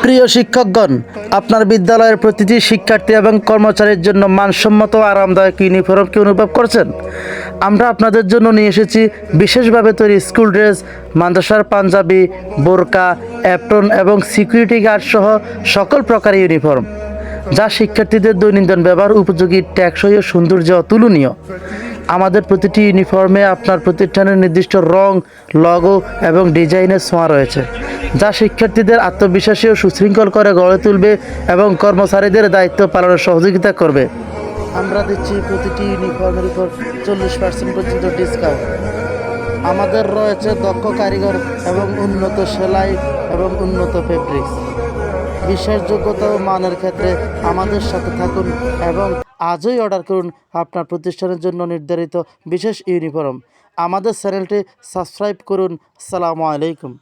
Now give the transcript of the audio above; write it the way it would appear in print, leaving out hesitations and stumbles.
প্রিয় শিক্ষকগণ, আপনার বিদ্যালয়ের প্রতিটি শিক্ষার্থী এবং কর্মচারীর জন্য মানসম্মত ও আরামদায়ক ইউনিফর্ম কি অনুভব করছেন? আমরা আপনাদের জন্য নিয়ে এসেছি বিশেষভাবে তৈরি স্কুল ড্রেস, মাদ্রাসার পাঞ্জাবি, বোরকা, অ্যাপ্রন এবং সিকিউরিটি গার্ড সহ সকল প্রকারের ইউনিফর্ম, যা শিক্ষার্থীদের দৈনন্দিন ব্যবহার উপযোগী, টেকসই ও সৌন্দর্য অতুলনীয়। আমাদের প্রতিটি ইউনিফর্মে আপনার প্রতিষ্ঠানের নির্দিষ্ট রং, লগো এবং ডিজাইনের ছোঁয়া রয়েছে, যা শিক্ষার্থীদের আত্মবিশ্বাসী ও সুশৃঙ্খল করে গড়ে তুলবে এবং কর্মচারীদের দায়িত্ব পালনে সহযোগিতা করবে। আমরা দিচ্ছি প্রতিটি ইউনিফর্মের উপর 40% পর্যন্ত ডিসকাউন্ট। আমাদের রয়েছে দক্ষ কারিগর এবং উন্নত সেলাই এবং উন্নত ফেব্রিক্স। বিশ্বাসযোগ্যতা ও মানের ক্ষেত্রে আমাদের সাথে থাকুন এবং আজই অর্ডার করুন আপনার প্রতিষ্ঠানের জন্য নির্ধারিত বিশেষ ইউনিফর্ম। আমাদের চ্যানেলটি সাবস্ক্রাইব করুন। আসসালামু আলাইকুম।